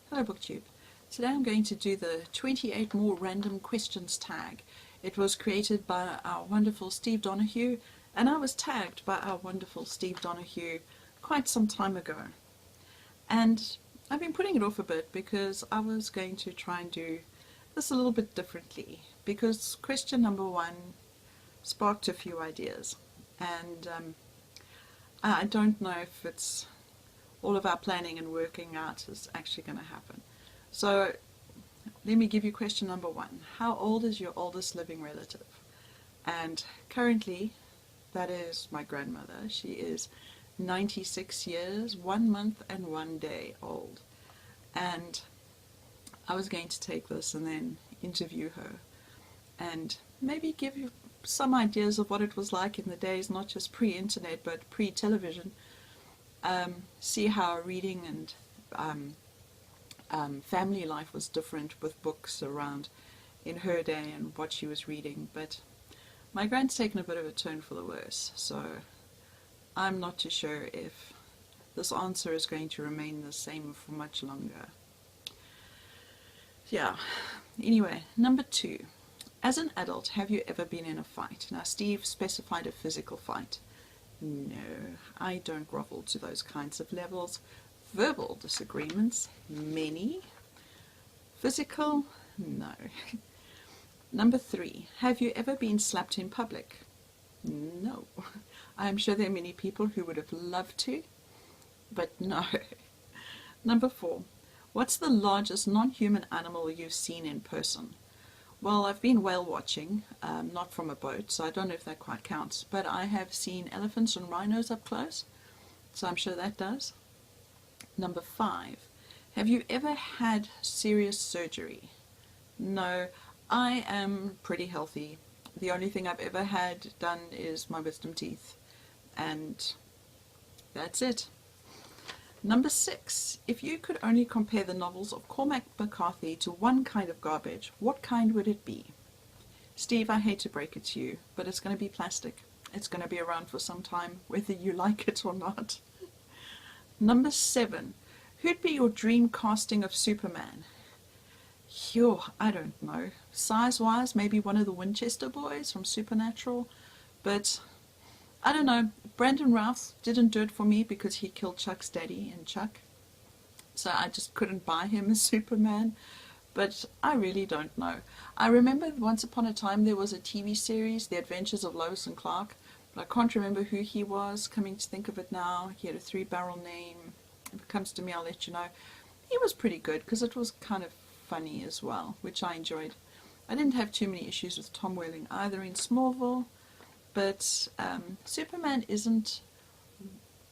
Hello BookTube. Today I'm going to do the 28 more random questions tag. It was created by our wonderful Steve Donahue, and I was tagged by our wonderful Steve Donahue quite some time ago. And I've been putting it off a bit because I was going to try and do this a little bit differently, because question number 1 sparked a few ideas, and I don't know if it's all of our planning and working out is actually going to happen. So let me give you question number 1. How old is your oldest living relative? And currently that is my grandmother. She is 96 years, 1 month and 1 day old. And I was going to take this and then interview her and maybe give you some ideas of what it was like in the days, not just pre-internet but pre-television. See how reading and family life was different with books around in her day and what she was reading. But my grand's taken a bit of a turn for the worse, so I'm not too sure if this answer is going to remain the same for much longer. Yeah, anyway, number 2. As an adult, have you ever been in a fight? Now, Steve specified a physical fight. No, I don't grovel to those kinds of levels. Verbal disagreements, many. Physical, no. Number 3, have you ever been slapped in public? No. I'm sure there are many people who would have loved to, but no. Number 4, what's the largest non-human animal you've seen in person? Well, I've been whale watching, not from a boat, so I don't know if that quite counts, but I have seen elephants and rhinos up close, so I'm sure that does. Number 5, have you ever had serious surgery? No, I am pretty healthy. The only thing I've ever had done is my wisdom teeth, and that's it. Number 6, if you could only compare the novels of Cormac McCarthy to one kind of garbage, what kind would it be? Steve, I hate to break it to you, but it's going to be plastic. It's going to be around for some time, whether you like it or not. Number 7, who'd be your dream casting of Superman? Phew, I don't know. Size-wise, maybe one of the Winchester boys from Supernatural, but I don't know. Brandon Routh didn't do it for me because he killed Chuck's daddy in Chuck, so I just couldn't buy him as Superman, but I really don't know. I remember once upon a time there was a TV series, The Adventures of Lois and Clark, but I can't remember who he was, coming to think of it now. He had a 3-barrel name. If it comes to me, I'll let you know. He was pretty good because it was kind of funny as well, which I enjoyed. I didn't have too many issues with Tom Welling either in Smallville, but Superman isn't...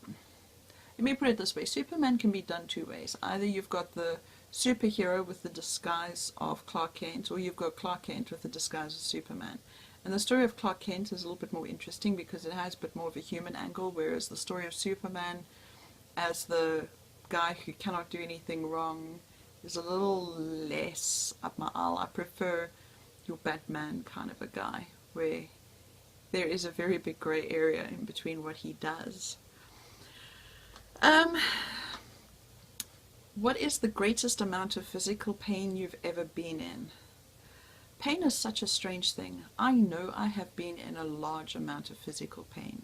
Let me put it this way, Superman can be done 2 ways. Either you've got the superhero with the disguise of Clark Kent, or you've got Clark Kent with the disguise of Superman. And the story of Clark Kent is a little bit more interesting because it has a bit more of a human angle, whereas the story of Superman as the guy who cannot do anything wrong is a little less up my alley. I prefer your Batman kind of a guy, where there is a very big grey area in between what he does. What is the greatest amount of physical pain you've ever been in? Pain is such a strange thing. I know I have been in a large amount of physical pain.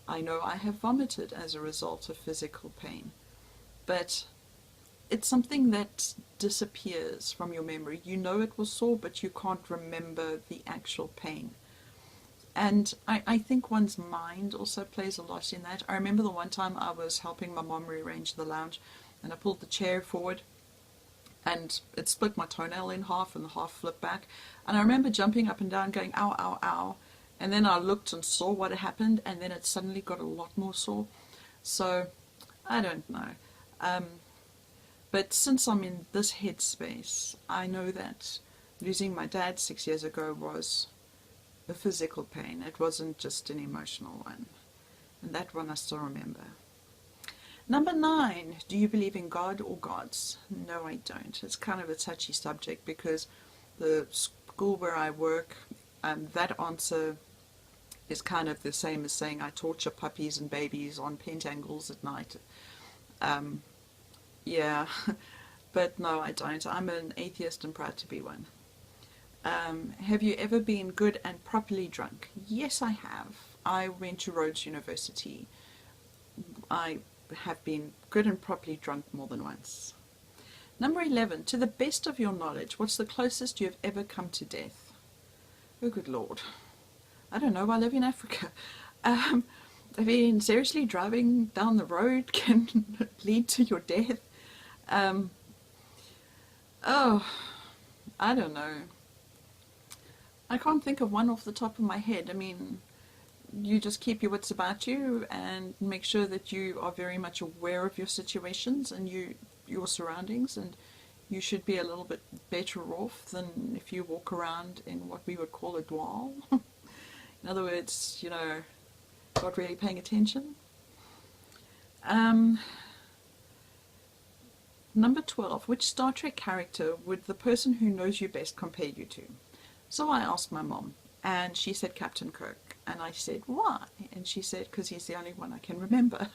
I know I have vomited as a result of physical pain. But it's something that disappears from your memory. You know it was sore, but you can't remember the actual pain. And I think one's mind also plays a lot in that. I remember the one time I was helping my mom rearrange the lounge, and I pulled the chair forward, and it split my toenail in half, and the half flipped back. And I remember jumping up and down going, ow, ow, ow. And then I looked and saw what had happened, and then it suddenly got a lot more sore. So, I don't know. But since I'm in this headspace, I know that losing my dad 6 years ago was a physical pain. It wasn't just an emotional one. And that one I still remember. Number 9, do you believe in God or gods? No, I don't. It's kind of a touchy subject because the school where I work, that answer is kind of the same as saying I torture puppies and babies on pentangles at night. Yeah, But no, I don't. I'm an atheist and proud to be one. Have you ever been good and properly drunk? Yes, I have. I went to Rhodes University. I have been good and properly drunk more than once. Number 11. To the best of your knowledge, what's the closest you have ever come to death? Oh, good Lord. I don't know. I live in Africa. I mean, seriously, driving down the road can lead to your death. Oh, I don't know. I can't think of one off the top of my head. I mean, you just keep your wits about you and make sure that you are very much aware of your situations and your surroundings, and you should be a little bit better off than if you walk around in what we would call a dwal. In other words, not really paying attention. Number 12. Which Star Trek character would the person who knows you best compare you to? So I asked my mom, and she said Captain Kirk. And I said, why? And she said, because he's the only one I can remember.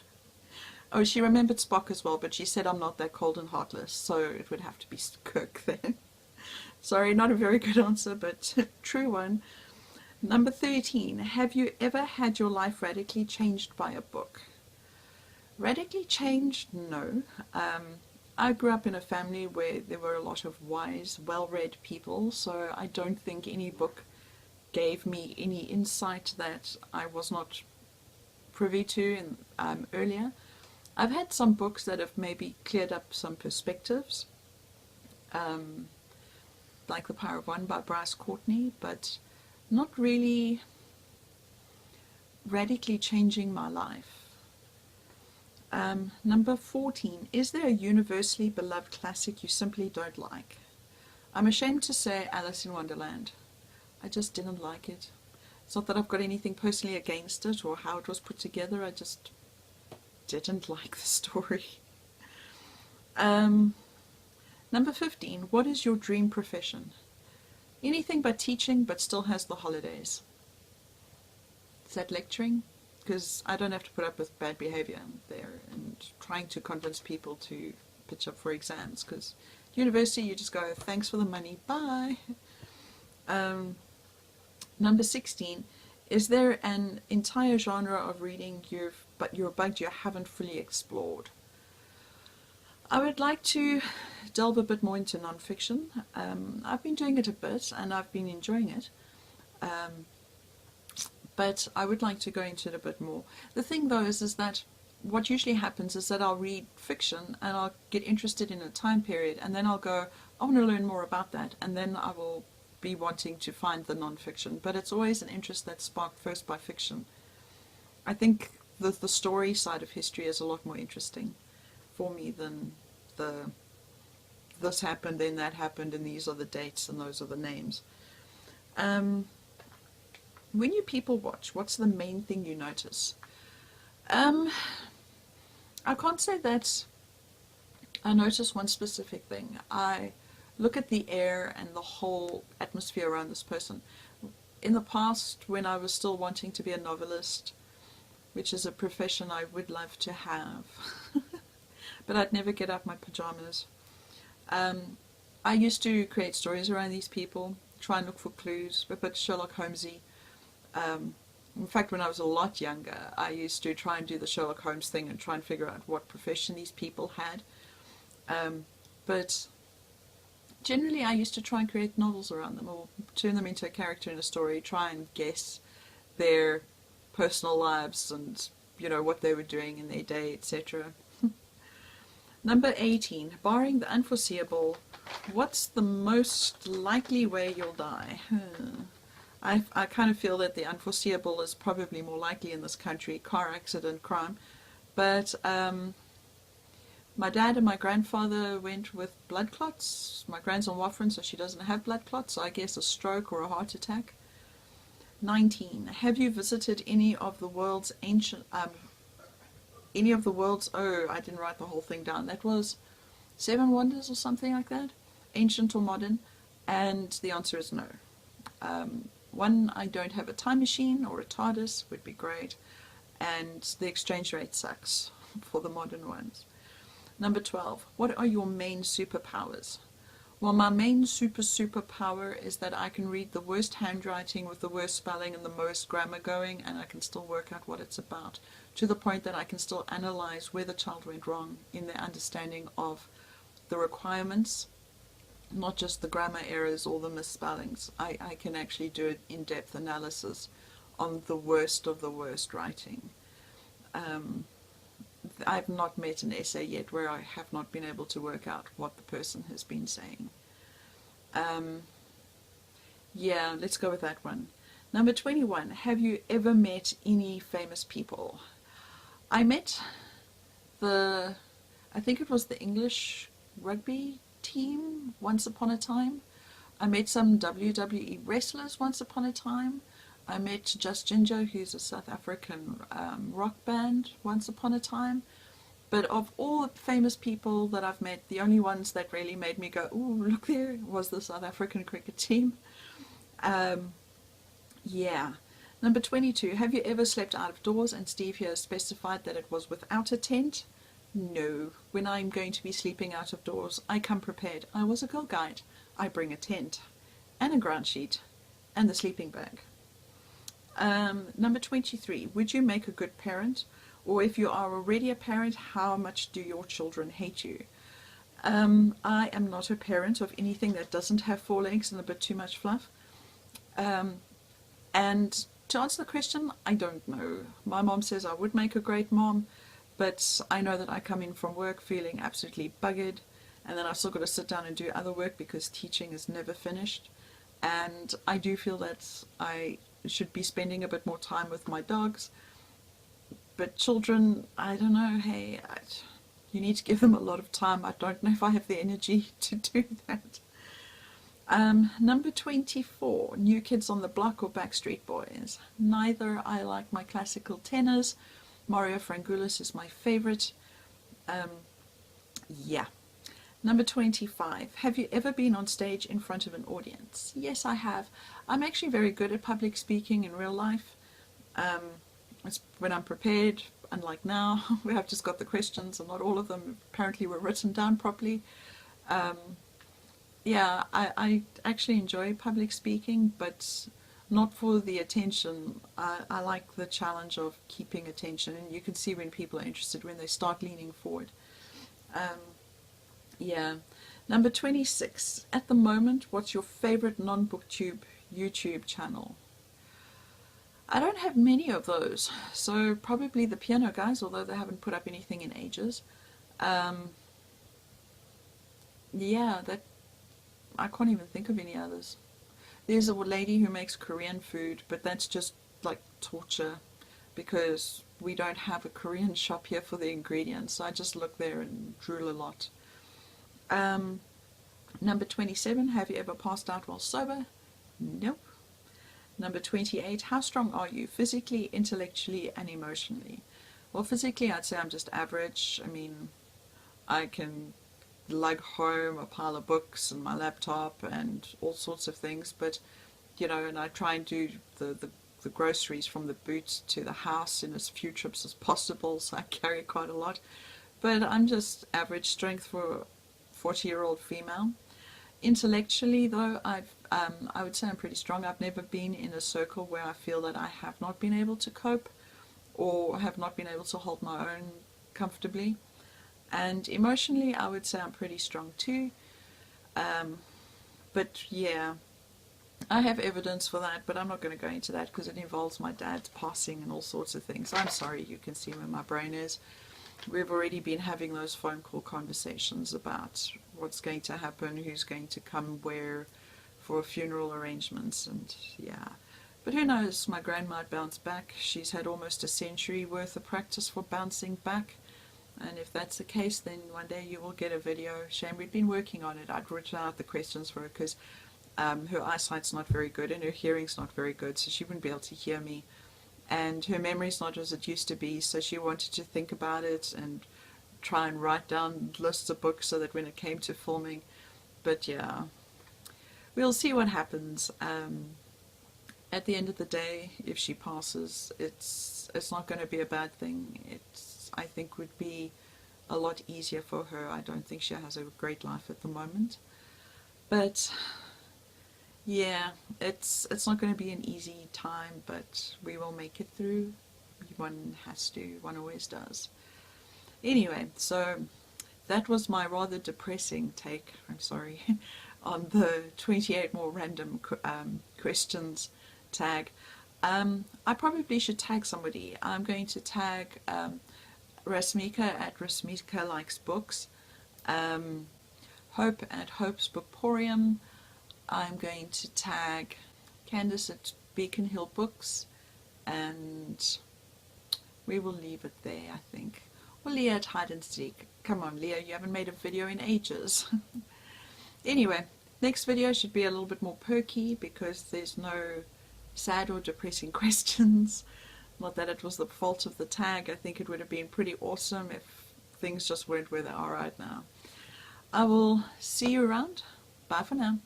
Oh, she remembered Spock as well, but she said I'm not that cold and heartless, so it would have to be Kirk then. Sorry, not a very good answer, but true one. Number 13. Have you ever had your life radically changed by a book? Radically changed? No. I grew up in a family where there were a lot of wise, well-read people, so I don't think any book gave me any insight that I was not privy to earlier. I've had some books that have maybe cleared up some perspectives, like The Power of One by Bryce Courtney, but not really radically changing my life. Number 14. Is there a universally beloved classic you simply don't like? I'm ashamed to say Alice in Wonderland. I just didn't like it. It's not that I've got anything personally against it or how it was put together. I just didn't like the story. Number 15. What is your dream profession? Anything but teaching, but still has the holidays. Is that lecturing? Because I don't have to put up with bad behavior there and trying to convince people to pitch up for exams, because university you just go, thanks for the money, bye. Number 16, is there an entire genre of reading you're bugged you haven't fully explored? I would like to delve a bit more into non-fiction. I've been doing it a bit and I've been enjoying it. But I would like to go into it a bit more. The thing though is that what usually happens is that I'll read fiction and I'll get interested in a time period, and then I'll go, I want to learn more about that, and then I will be wanting to find the non-fiction. But it's always an interest that's sparked first by fiction. I think the story side of history is a lot more interesting for me than this happened, then that happened, and these are the dates and those are the names. When you people watch, what's the main thing you notice? I can't say that I notice one specific thing. I look at the air and the whole atmosphere around this person. In the past, when I was still wanting to be a novelist, which is a profession I would love to have, but I'd never get out my pajamas. I used to create stories around these people, try and look for clues, a bit Sherlock Holmesy. In fact, when I was a lot younger, I used to try and do the Sherlock Holmes thing and try and figure out what profession these people had. But generally, I used to try and create novels around them, or turn them into a character in a story, try and guess their personal lives and, what they were doing in their day, etc. Number 18. Barring the unforeseeable, what's the most likely way you'll die? I kind of feel that the unforeseeable is probably more likely in this country, car accident, crime. But my dad and my grandfather went with blood clots. My grand's on warfarin, so she doesn't have blood clots, so I guess a stroke or a heart attack. 19. Have you visited any of the world's oh, I didn't write the whole thing down. That was 7 wonders or something like that, ancient or modern, and the answer is no. One, I don't have a time machine or a TARDIS, would be great, and the exchange rate sucks for the modern ones. Number 12, what are your main superpowers? Well, my main superpower is that I can read the worst handwriting with the worst spelling and the most grammar going, and I can still work out what it's about, to the point that I can still analyze where the child went wrong in their understanding of the requirements, not just the grammar errors or the misspellings. I can actually do an in-depth analysis on the worst of the worst writing. I've not met an essay yet where I have not been able to work out what the person has been saying. Yeah, let's go with that one. Number 21, have you ever met any famous people? I met I think it was the English rugby team once upon a time. I met some WWE wrestlers once upon a time. I met Just Ginger, who's a South African rock band, once upon a time. But of all the famous people that I've met, the only ones that really made me go, ooh, look there, was the South African cricket team. Yeah. Number 22, have you ever slept out of doors? And Steve here specified that it was without a tent. No. When I'm going to be sleeping out of doors, I come prepared. I was a Girl Guide. I bring a tent and a ground sheet and the sleeping bag. Number 23, would you make a good parent? Or if you are already a parent, how much do your children hate you? I am not a parent of anything that doesn't have four legs and a bit too much fluff. And to answer the question, I don't know. My mom says I would make a great mom, but I know that I come in from work feeling absolutely buggered, and then I've still got to sit down and do other work because teaching is never finished. And I do feel that I should be spending a bit more time with my dogs. But children, I don't know, hey, you need to give them a lot of time. I don't know if I have the energy to do that. Number 24, New Kids on the Block or Backstreet Boys? Neither. I like my classical tenors. Mario Frangoulis is my favorite. Yeah. Number 25, have you ever been on stage in front of an audience? Yes, I have. I'm actually very good at public speaking in real life. It's when I'm prepared, unlike now, where I've just got the questions and not all of them apparently were written down properly. Yeah, I actually enjoy public speaking, but not for the attention. I like the challenge of keeping attention, and you can see when people are interested when they start leaning forward. Yeah. Number 26, at the moment, what's your favorite non-booktube YouTube channel? I don't have many of those, so probably the Piano Guys, although they haven't put up anything in ages. Yeah, that I can't even think of any others. There's a lady who makes Korean food, but that's just like torture because we don't have a Korean shop here for the ingredients, so I just look there and drool a lot. Number 27, have you ever passed out while sober? Nope. Number 28, how strong are you physically, intellectually, and emotionally? Well, physically, I'd say I'm just average. I mean, I can lug home a pile of books and my laptop and all sorts of things, but, you know, and I try and do the groceries from the boot to the house in as few trips as possible, so I carry quite a lot. But I'm just average strength for a 40-year-old female. Intellectually, though, I would say I'm pretty strong. I've never been in a circle where I feel that I have not been able to cope or have not been able to hold my own comfortably. And emotionally, I would say I'm pretty strong too. But yeah, I have evidence for that, but I'm not going to go into that because it involves my dad's passing and all sorts of things. I'm sorry, you can see where my brain is. We've already been having those phone call conversations about what's going to happen, who's going to come where for funeral arrangements, and yeah. But who knows, my gran might bounce back. She's had almost a century worth of practice for bouncing back, and if that's the case, then one day you will get a video. Shame, we'd been working on it. I'd written out the questions for her because her eyesight's not very good and her hearing's not very good, so she wouldn't be able to hear me. And her memory's not as it used to be, so she wanted to think about it and try and write down lists of books so that when it came to filming. But yeah, we'll see what happens. At the end of the day, if she passes, it's not going to be a bad thing. It's, I think, would be a lot easier for her. I don't think she has a great life at the moment. But yeah, it's not going to be an easy time, but we will make it through. One has to, one always does. Anyway, so that was my rather depressing take, I'm sorry, on the 28 more random questions tag. I probably should tag somebody. I'm going to tag Rasmika at Rasmika Likes Books, Hope at Hope's Bookporium. I'm going to tag Candace at Beacon Hill Books, and we will leave it there, I think. Or Leah at Hide and Seek. Come on, Leah, you haven't made a video in ages. Anyway, next video should be a little bit more perky because there's no sad or depressing questions. Not that it was the fault of the tag. I think it would have been pretty awesome if things just weren't where they are right now. I will see you around. Bye for now.